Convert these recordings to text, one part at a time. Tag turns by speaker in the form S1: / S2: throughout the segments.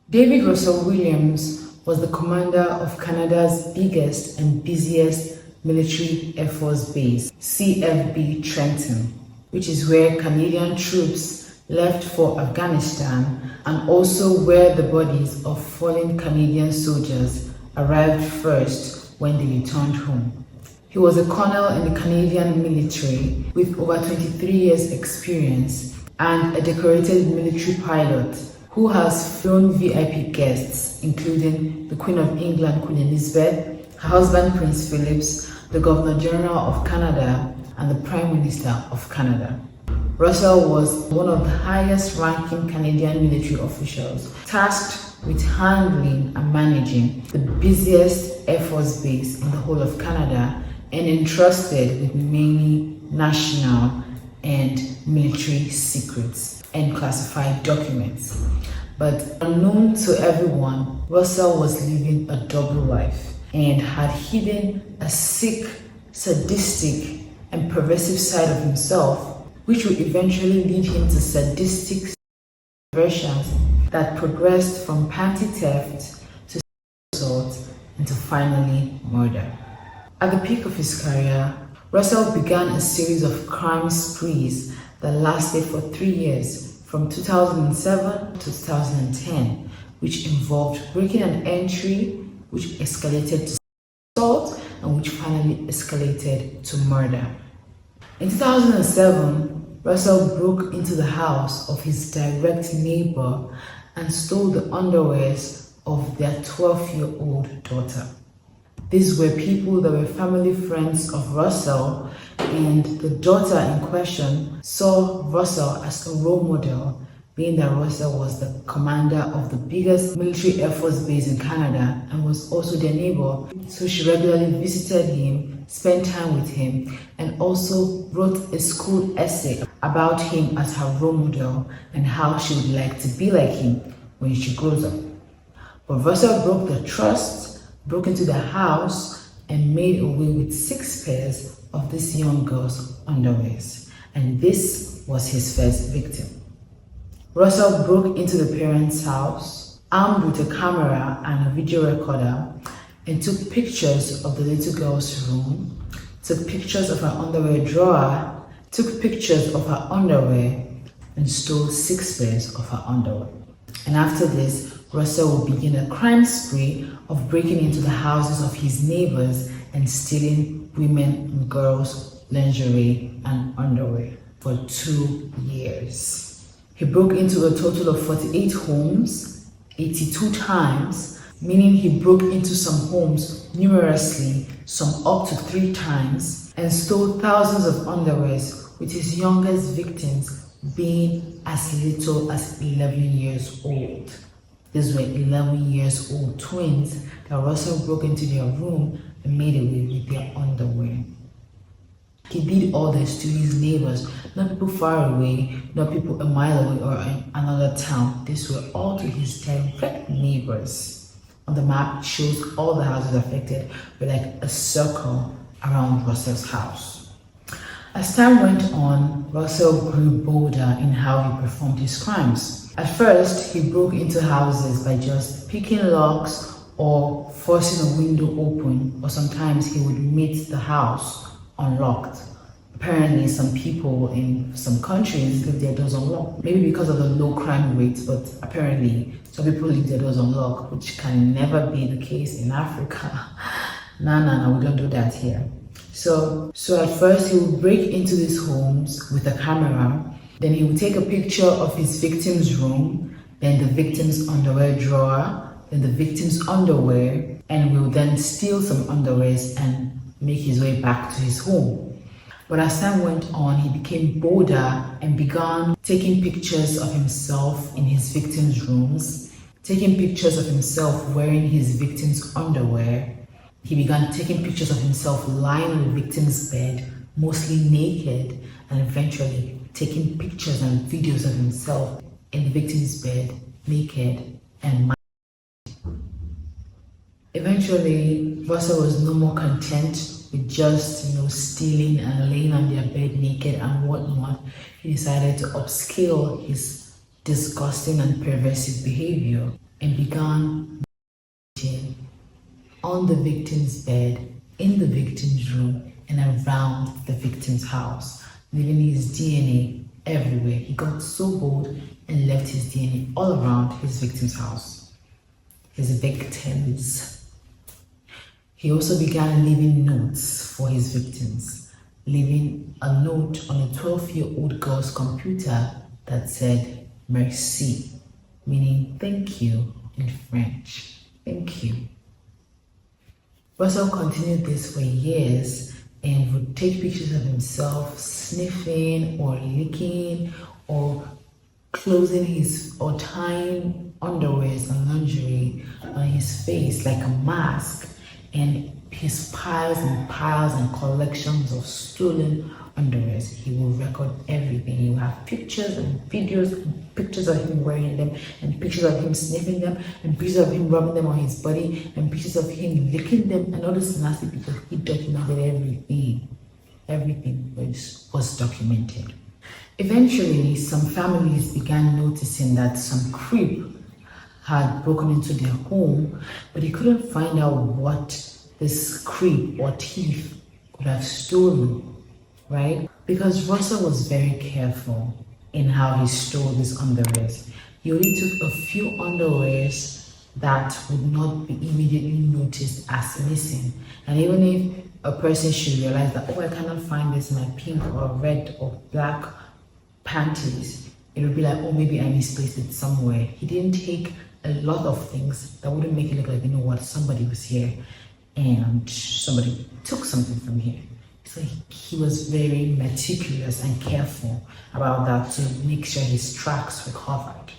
S1: David Russell Williams was the commander of Canada's biggest and busiest military air force base, CFB Trenton, which is where Canadian troops left for Afghanistan and also where the bodies of fallen Canadian soldiers arrived first when they returned home. He was a colonel in the Canadian military with over 23 years experience and a decorated military pilot who has flown VIP guests including the Queen of England, Queen Elizabeth, her husband Prince Philip, the Governor General of Canada, and the Prime Minister of Canada. Russell was one of the highest ranking Canadian military officials tasked with handling and managing the busiest Air Force base in the whole of Canada and entrusted with many national and military secrets and classified documents. But unknown to everyone, Russell was living a double life and had hidden a sick, sadistic, and perversive side of himself, which would eventually lead him to sadistic perversions that progressed from panty theft to assault and to finally murder. At the peak of his career, Russell began a series of crime sprees that lasted for 3 years, from 2007 to 2010, which involved breaking an entry, which escalated to assault, and which finally escalated to murder. In 2007, Russell broke into the house of his direct neighbor and stole the underwears of their 12-year-old daughter. These were people that were family friends of Russell, and the daughter in question saw Russell as a role model, being that Russell was the commander of the biggest military air force base in Canada and was also their neighbor. So she regularly visited him, spent time with him, and also wrote a school essay about him as her role model and how she would like to be like him when she grows up. But Russell broke the trust, broke into the house, and made away with 6 pairs of this young girl's underwears. And this was his first victim. Russell broke into the parents' house, armed with a camera and a video recorder, and took pictures of the little girl's room, took pictures of her underwear drawer, took pictures of her underwear, and stole 6 pairs of her underwear. And after this, Russell would begin a crime spree of breaking into the houses of his neighbors and stealing women and girls' lingerie and underwear for 2 years. He broke into a total of 48 homes, 82 times, meaning he broke into some homes numerously, some up to 3 times, and stole thousands of underwears, with his youngest victims being as little as 11 years old. These were 11 years old twins that Russell broke into their room and made away with their underwear. He did all this to his neighbors, not people far away, not people a mile away or in another town. These were all to his direct neighbors. On the map, it shows all the houses affected were like a circle around Russell's house. As time went on, Russell grew bolder in how he performed his crimes. At first, he broke into houses by just picking locks or forcing a window open, or sometimes he would meet the house unlocked. Apparently, some people in some countries leave their doors unlocked, maybe because of the low crime rates, but apparently some people leave their doors unlocked, which can never be the case in Africa. No, we don't do that here. So at first he would break into these homes with a camera, then he would take a picture of his victim's room, then the victim's underwear drawer, then the victim's underwear, and will then steal some underwears and make his way back to his home. But as time went on, he became bolder and began taking pictures of himself in his victims' rooms, taking pictures of himself wearing his victim's underwear. He began taking pictures of himself lying on the victim's bed, mostly naked, and eventually taking pictures and videos of himself in the victim's bed, naked and Eventually, Russell was no more content with just, stealing and laying on their bed naked and whatnot. He decided to upscale his disgusting and perversive behavior. and began on the victim's bed, in the victim's room, and around the victim's house, leaving his DNA everywhere. He got so bold and left his DNA all around his victim's house, his victims. He also began leaving notes for his victims, leaving a note on a 12-year-old girl's computer that said merci, meaning thank you in French. Thank you. Russell continued this for years and would take pictures of himself sniffing or licking or closing his or tying underwears and lingerie on his face like a mask, and his piles and collections of stolen underwears. He will record everything. He will have pictures and videos, and pictures of him wearing them, and pictures of him sniffing them, and pictures of him rubbing them on his body, and pictures of him licking them, and all this nasty because he documented everything. Everything was documented. Eventually, some families began noticing that some creep had broken into their home, but they couldn't find out what this creep or thief could have stolen, right? Because Russell was very careful in how he stole these underwears. He only took a few underwears that would not be immediately noticed as missing. And even if a person should realize that, oh, I cannot find this in my pink or red or black panties, it would be like, oh, maybe I misplaced it somewhere. He didn't take a lot of things that wouldn't make it look like, you know what, somebody was here and somebody took something from here. So he was very meticulous and careful about that to make sure his tracks were covered,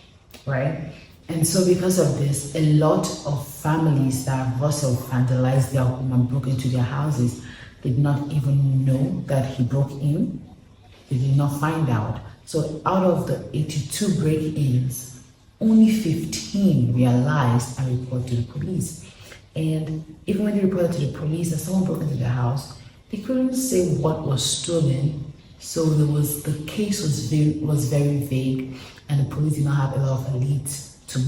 S1: right? And so because of this, a lot of families that Russell vandalized their home and broke into their houses did not even know that he broke in. They did not find out. So out of the 82 break-ins, only 15 realized and reported to the police. And even when they reported to the police that someone broke into their house, they couldn't say what was stolen. So the case was very vague, and the police did not have a lot of leads to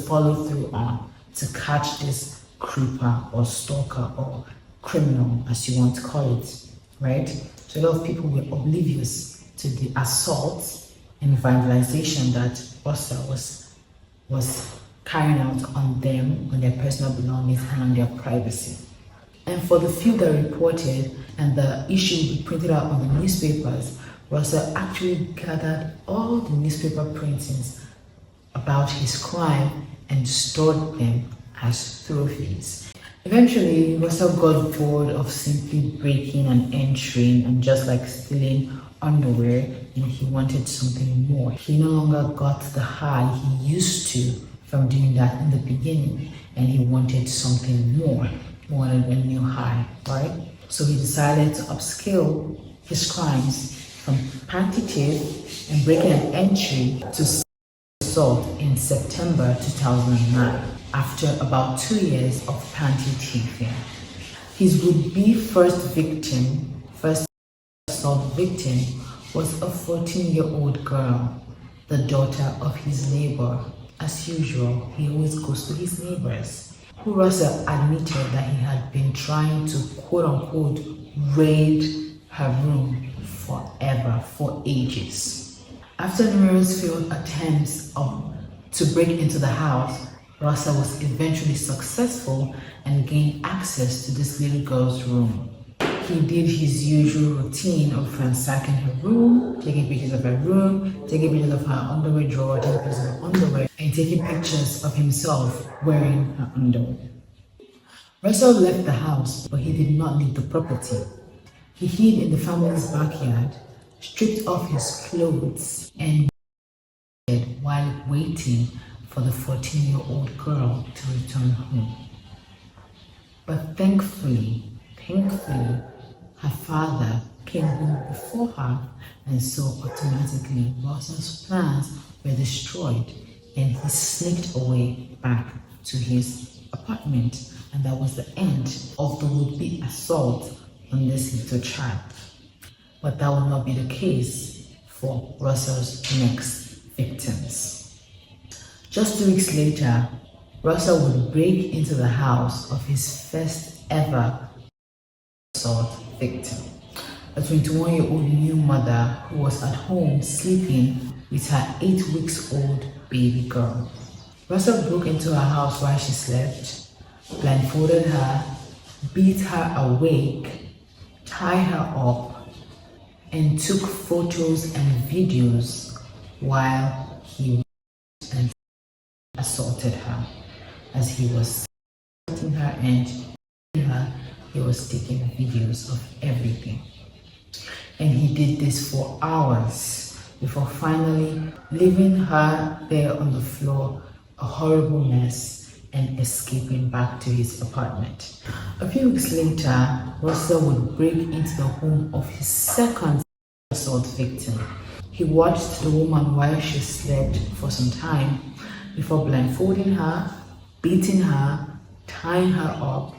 S1: follow through on to catch this creeper or stalker or criminal, as you want to call it, right? So a lot of people were oblivious to the assault and vandalization that Russell was carrying out on them, on their personal belongings, and on their privacy. And for the few that reported and the issue we printed out on the newspapers, Russell actually gathered all the newspaper printings about his crime and stored them as trophies. Eventually, Russell got bored of simply breaking and entering and just like stealing underwear, and he wanted something more. He no longer got the high he used to from doing that in the beginning, and he wanted something more. He wanted a new high, right? So he decided to upscale his crimes from panty thief and breaking and entry to assault in September 2009, after about 2 years of panty thieving. His would-be first assault victim, was a 14-year-old girl, the daughter of his neighbor. As usual, he always goes to his neighbors, who Russell admitted that he had been trying to quote-unquote raid her room forever, for ages. After numerous failed attempts to break into the house, Russell was eventually successful and gained access to this little girl's room. He did his usual routine of ransacking her room, taking pictures of her room, taking pictures of her underwear drawer, taking pictures of her underwear, and taking pictures of himself wearing her underwear. Russell left the house, but he did not leave the property. He hid in the family's backyard, stripped off his clothes, and while waiting for the 14-year-old girl to return home. But thankfully, her father came home before her, and so automatically Russell's plans were destroyed, and he sneaked away back to his apartment, and that was the end of the would-be assault on this little child. But that will not be the case for Russell's next victims. Just 2 weeks later, Russell would break into the house of his first ever assault victim, a 21-year-old new mother who was at home sleeping with her 8 weeks-old baby girl. Russell broke into her house while she slept, blindfolded her, beat her awake, tied her up, and took photos and videos while he and assaulted her. As he was assaulting her and her, he was taking videos of everything. And he did this for hours before finally leaving her there on the floor, a horrible mess, and escaping back to his apartment. A few weeks later, Russell would break into the home of his second assault victim. He watched the woman while she slept for some time before blindfolding her, beating her, tying her up,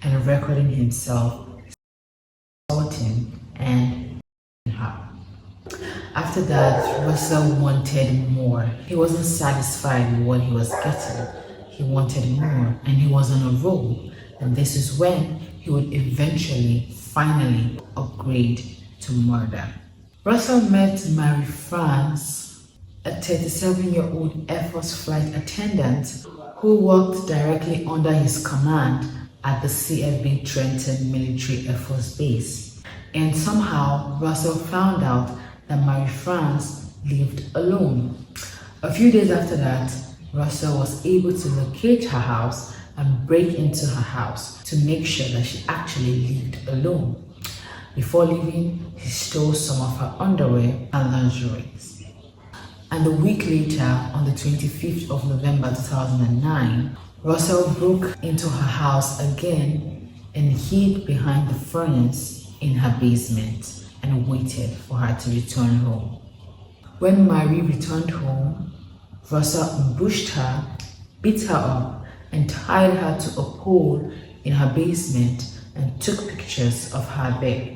S1: and recording himself assaulting and her. After that, Russell wanted more. He wasn't satisfied with what he was getting. He wanted more, and he was on a roll. And this is when he would eventually, finally upgrade to murder. Russell met Mary France, a 37-year-old Air Force flight attendant who worked directly under his command at the CFB Trenton Military Air Force Base. And somehow, Russell found out that Mary France lived alone. A few days after that, Russell was able to locate her house and break into her house to make sure that she actually lived alone. Before leaving, he stole some of her underwear and lingerie. And a week later, on the 25th of November 2009, Russell broke into her house again and hid behind the furnace in her basement and waited for her to return home. When Marie returned home, Russell ambushed her, beat her up, and tied her to a pole in her basement and took pictures of her there.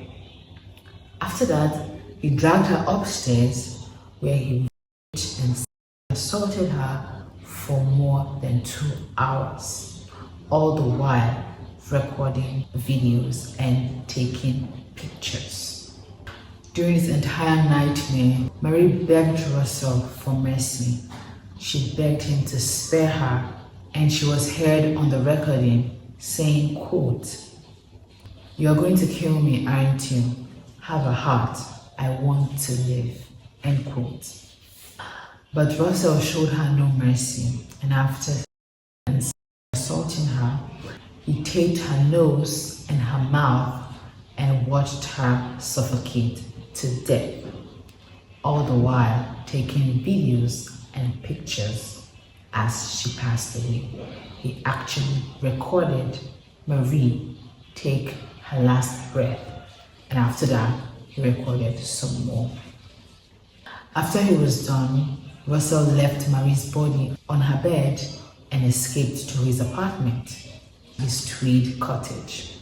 S1: After that, he dragged her upstairs where he raped and assaulted her for more than 2 hours, all the while recording videos and taking pictures. During this entire nightmare, Marie begged Russell for mercy. She begged him to spare her, and she was heard on the recording saying, quote, "You are going to kill me, aren't you? Have a heart. I want to live," end quote. But Russell showed her no mercy, and after assaulting her, he taped her nose and her mouth and watched her suffocate to death, all the while taking videos and pictures as she passed away. He actually recorded Marie take her last breath, and after that, he recorded some more. After he was done, Russell left Marie's body on her bed and escaped to his apartment, his Tweed cottage.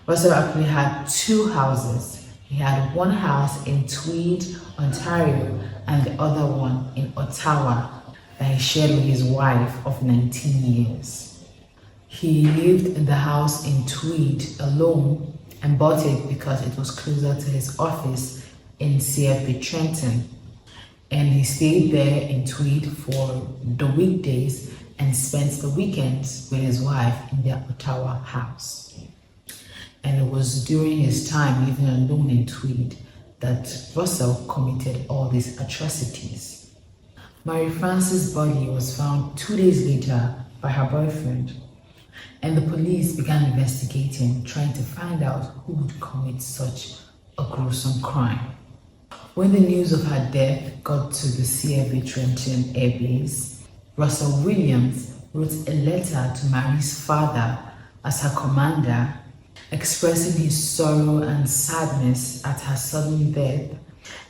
S1: Russell actually had 2 houses. He had one house in Tweed, Ontario, and the other one in Ottawa that he shared with his wife of 19 years. He lived in the house in Tweed alone and bought it because it was closer to his office in CFB Trenton. And he stayed there in Tweed for the weekdays and spent the weekends with his wife in their Ottawa house. And it was during his time living alone in Tweed that Russell committed all these atrocities. Mary France's body was found 2 days later by her boyfriend, and the police began investigating, trying to find out who would commit such a gruesome crime. When the news of her death got to the CFB Trenton Air Base, Russell Williams wrote a letter to Marie's father as her commander, expressing his sorrow and sadness at her sudden death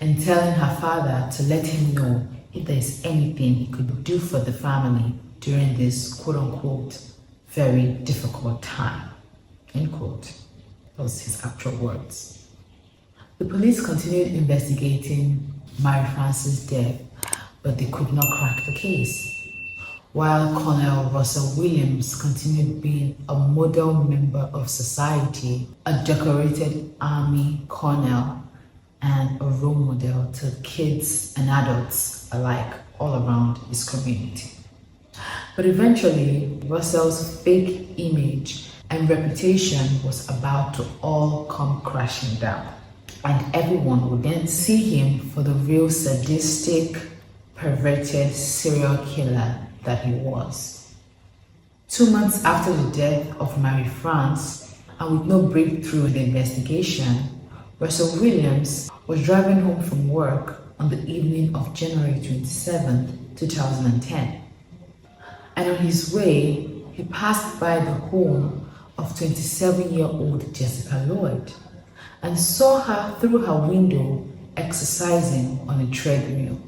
S1: and telling her father to let him know if there is anything he could do for the family during this quote-unquote very difficult time, end quote. That was his actual words. The police continued investigating Mary France's death, but they could not crack the case. while Colonel Russell Williams continued being a model member of society, a decorated army colonel, and a role model to kids and adults alike all around his community. But eventually, Russell's fake image and reputation was about to all come crashing down, and everyone would then see him for the real sadistic, perverted serial killer that he was. 2 months after the death of Marie France, and with no breakthrough in the investigation, Russell Williams was driving home from work on the evening of January 27, 2010. And on his way, he passed by the home of 27-year-old Jessica Lloyd and saw her through her window exercising on a treadmill.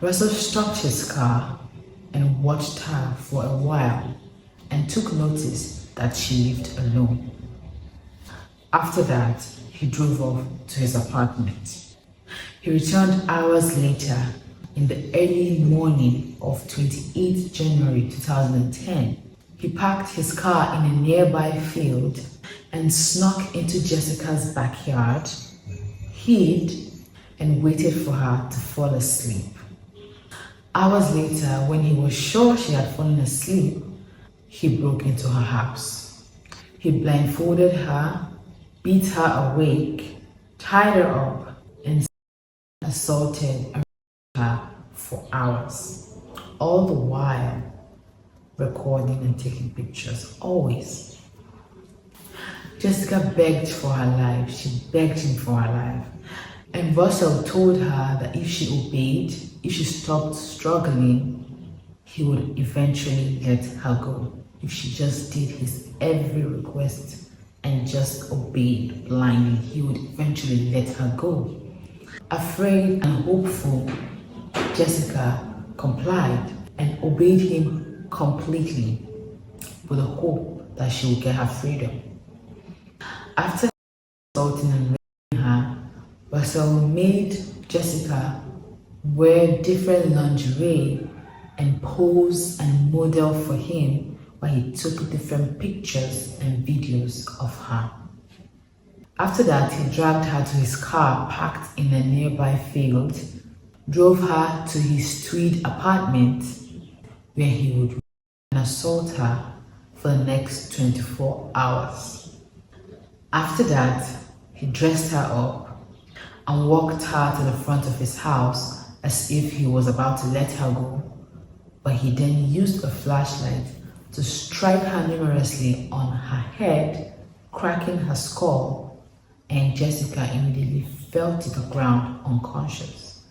S1: Russell stopped his car and watched her for a while and took notice that she lived alone. After that, he drove off to his apartment. He returned hours later in the early morning of 28 January 2010. He parked his car in a nearby field and snuck into Jessica's backyard, hid, and waited for her to fall asleep. Hours later, when he was sure she had fallen asleep, he broke into her house. He blindfolded her, beat her awake, tied her up, and assaulted her for hours, all the while recording and taking pictures, always. Jessica begged for her life. She begged him for her life. And Russell told her that if she obeyed, if she stopped struggling, he would eventually let her go. If she just did his every request and just obeyed blindly, he would eventually let her go. Afraid and hopeful, Jessica complied and obeyed him completely with the hope that she would get her freedom. After assaulting and raping her, Russell made Jessica wear different lingerie and pose and model for him while he took different pictures and videos of her. After that, he dragged her to his car parked in a nearby field, drove her to his Tweed apartment where he would assault her for the next 24 hours. After that, he dressed her up and walked her to the front of his house as if he was about to let her go, but he then used a flashlight to strike her numerously on her head, cracking her skull, and Jessica immediately fell to the ground unconscious.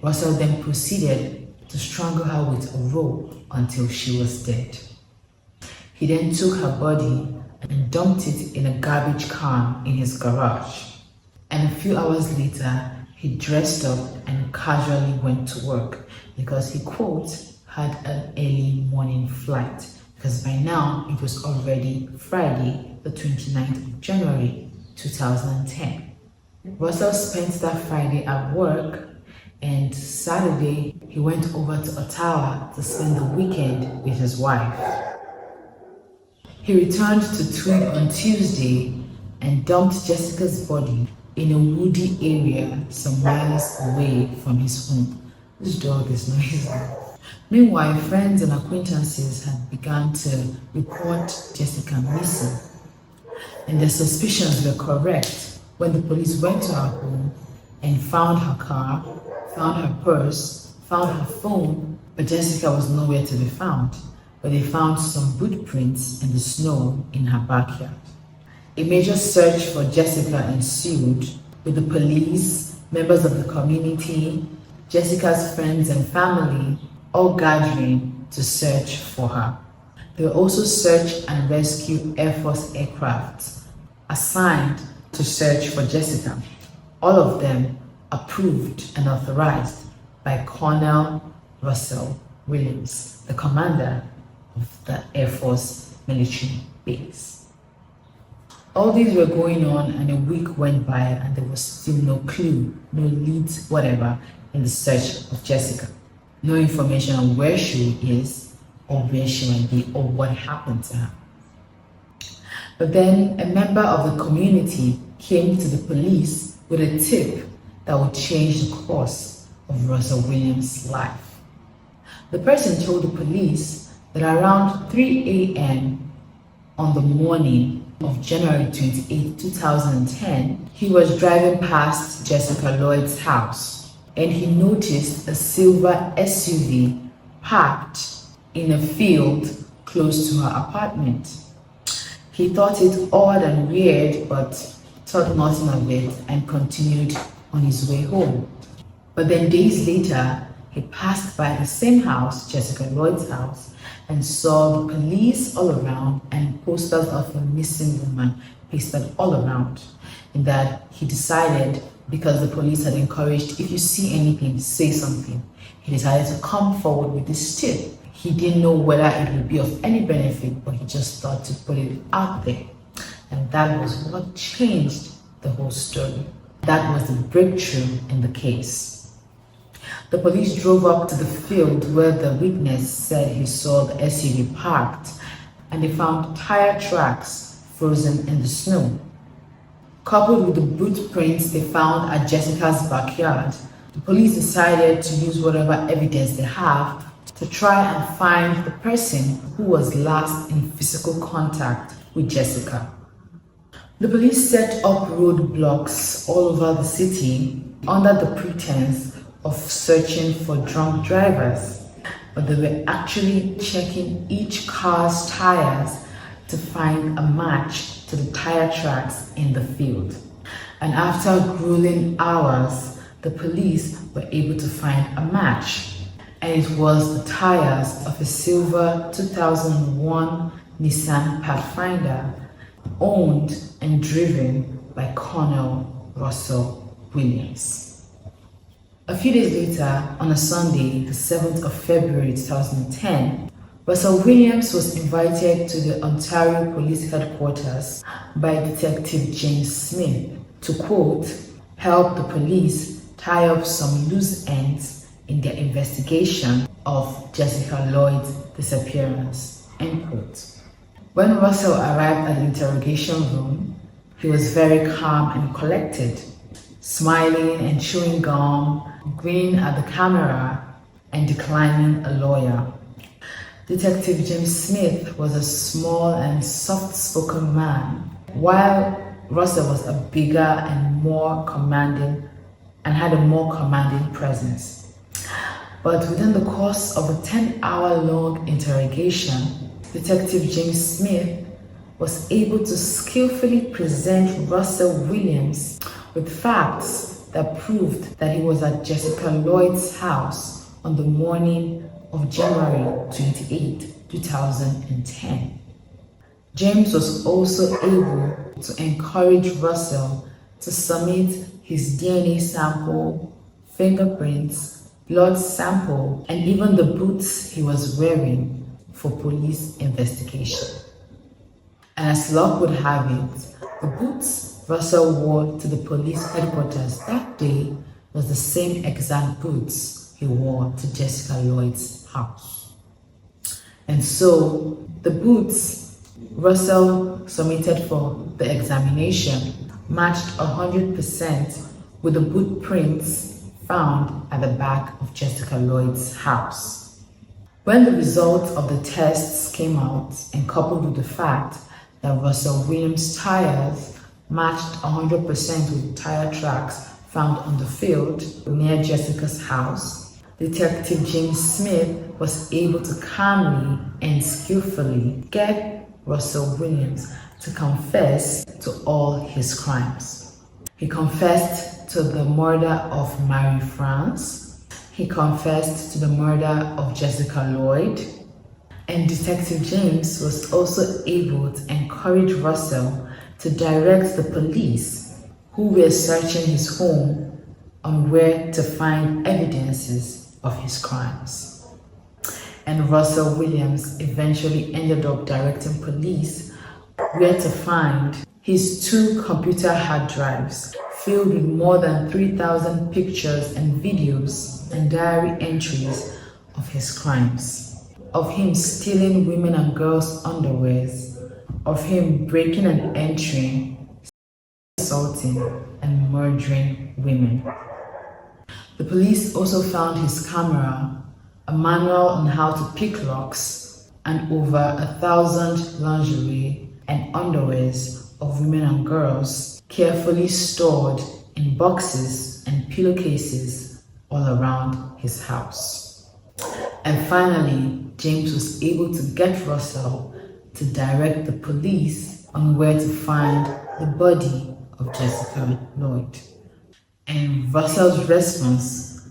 S1: Russell then proceeded to strangle her with a rope until she was dead. He then took her body and dumped it in a garbage can in his garage. And a few hours later, he dressed up and casually went to work because he, quote, had an early morning flight, because by now it was already Friday, the 29th of January, 2010. Russell spent that Friday at work, and Saturday he went over to Ottawa to spend the weekend with his wife. He returned to Tweed on Tuesday and dumped Jessica's body in a woody area some miles away from his home. This dog is noisy. Meanwhile, friends and acquaintances had begun to report Jessica missing, and their suspicions were correct when the police went to her home and found her car, found her purse, found her phone, but Jessica was nowhere to be found. But they found some boot prints in the snow in her backyard. A major search for Jessica ensued, with the police, members of the community, Jessica's friends and family all gathering to search for her. They will also search and rescue Air Force aircraft assigned to search for Jessica, all of them approved and authorized by Colonel Russell Williams, the commander of the Air Force military base. All these were going on, and a week went by and there was still no clue, no leads, whatever, in the search of Jessica. No information on where she is, or where she might be or what happened to her. But then a member of the community came to the police with a tip that would change the course of Russell Williams' life. The person told the police that around 3 a.m. on the morning of January 28, 2010, he was driving past Jessica Lloyd's house and he noticed a silver SUV parked in a field close to her apartment. He thought it odd and weird, but thought nothing of it and continued on his way home. But then days later, he passed by the same house, Jessica Lloyd's house, and saw the police all around and posters of a missing woman pasted all around. And that he decided, because the police had encouraged, if you see anything, say something, he decided to come forward with this tip. He didn't know whether it would be of any benefit, but he just thought to put it out there. And that was what changed the whole story. That was the breakthrough in the case. The police drove up to the field where the witness said he saw the SUV parked, and they found tire tracks frozen in the snow. Coupled with the boot prints they found at Jessica's backyard, the police decided to use whatever evidence they have to try and find the person who was last in physical contact with Jessica. The police set up roadblocks all over the city under the pretense of searching for drunk drivers, but they were actually checking each car's tires to find a match to the tire tracks in the field. And after grueling hours, the police were able to find a match. And it was the tires of a silver 2001 Nissan Pathfinder owned and driven by Colonel Russell Williams. A few days later, on a Sunday, the 7th of February 2010, Russell Williams was invited to the Ontario Police Headquarters by Detective James Smith to, quote, help the police tie up some loose ends in their investigation of Jessica Lloyd's disappearance, end quote. When Russell arrived at the interrogation room, he was very calm and collected, smiling and chewing gum, grinning at the camera, and declining a lawyer. Detective James Smith was a small and soft-spoken man, while Russell was a bigger and more commanding and had a more commanding presence. But within the course of a 10-hour-long interrogation, Detective James Smith was able to skillfully present Russell Williams with facts that proved that he was at Jessica Lloyd's house on the morning of January 28, 2010. James was also able to encourage Russell to submit his DNA sample, fingerprints, blood sample, and even the boots he was wearing for police investigation. And as luck would have it, the boots Russell wore to the police headquarters that day was the same exact boots he wore to Jessica Lloyd's house. And so the boots Russell submitted for the examination matched 100% with the boot prints found at the back of Jessica Lloyd's house. When the results of the tests came out, and coupled with the fact that Russell Williams' tires matched 100% with tire tracks found on the field near Jessica's house, Detective James Smith was able to calmly and skillfully get Russell Williams to confess to all his crimes. He confessed to the murder of Marie France. He confessed to the murder of Jessica Lloyd. And Detective James was also able to encourage Russell to direct the police who were searching his home on where to find evidences of his crimes. And Russell Williams eventually ended up directing police where to find his 2 computer hard drives filled with more than 3,000 pictures and videos and diary entries of his crimes. of him stealing women and girls' underwears, of him breaking and entering, assaulting, and murdering women. The police also found his camera, a manual on how to pick locks, and over 1,000 lingerie and underwears of women and girls carefully stored in boxes and pillowcases all around his house. And finally, James was able to get Russell to direct the police on where to find the body of Jessica Lloyd. And Russell's response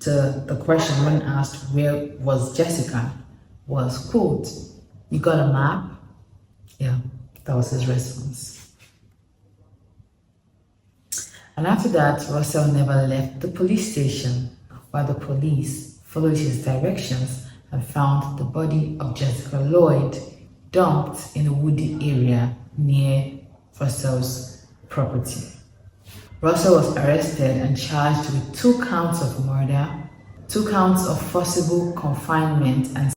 S1: to the question when asked where was Jessica was, quote, "You got a map?" Yeah, that was his response. And after that, Russell never left the police station while the police followed his directions and found the body of Jessica Lloyd dumped in a woody area near Russell's property. Russell was arrested and charged with 2 counts of murder, 2 counts of forcible confinement and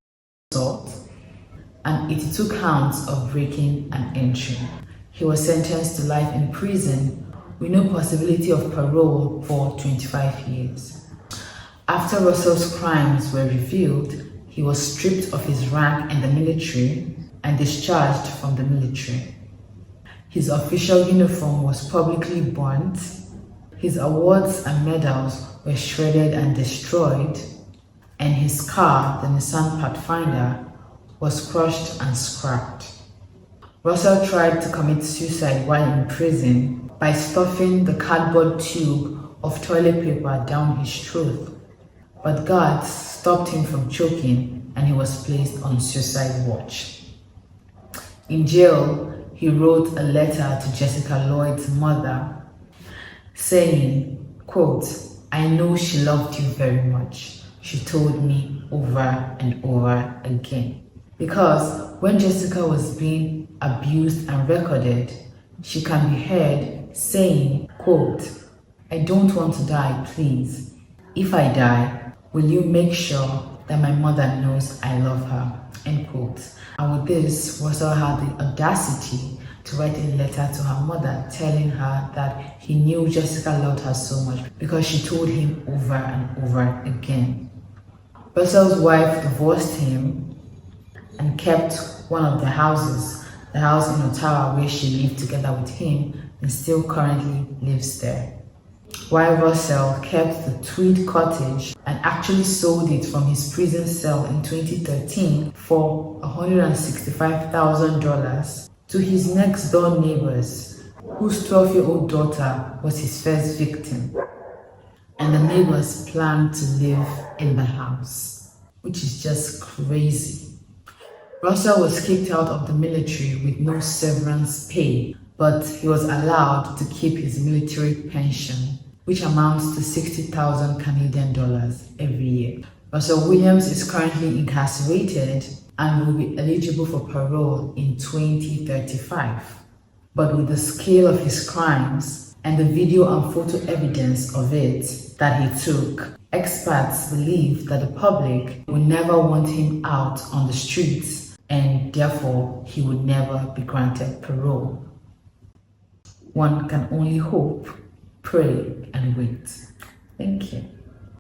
S1: assault, and 82 counts of breaking and entering. He was sentenced to life in prison with no possibility of parole for 25 years. After Russell's crimes were revealed, he was stripped of his rank in the military and discharged from the military. His official uniform was publicly burnt, his awards and medals were shredded and destroyed, and his car, the Nissan Pathfinder, was crushed and scrapped. Russell tried to commit suicide while in prison by stuffing the cardboard tube of toilet paper down his throat, but guards stopped him from choking and he was placed on suicide watch. In jail, he wrote a letter to Jessica Lloyd's mother saying, quote, "I know she loved you very much. She told me over and over again." Because when Jessica was being abused and recorded, she can be heard saying, quote, "I don't want to die, please. If I die, will you make sure that my mother knows I love her?" End quote. And with this, Russell had the audacity to write a letter to her mother telling her that he knew Jessica loved her so much because she told him over and over again. Russell's wife divorced him and kept one of the houses, the house in Ottawa where she lived together with him and still currently lives there. While Russell kept the Tweed cottage and actually sold it from his prison cell in 2013 for $165,000 to his next door neighbors, whose 12-year-old daughter was his first victim. And the neighbors planned to live in the house, which is just crazy. Russell was kicked out of the military with no severance pay, but he was allowed to keep his military pension, which amounts to 60,000 Canadian dollars every year. Russell Williams is currently incarcerated and will be eligible for parole in 2035. But with the scale of his crimes and the video and photo evidence of it that he took, experts believe that the public will never want him out on the streets and therefore he would never be granted parole. One can only hope, pray, and wait. Thank you.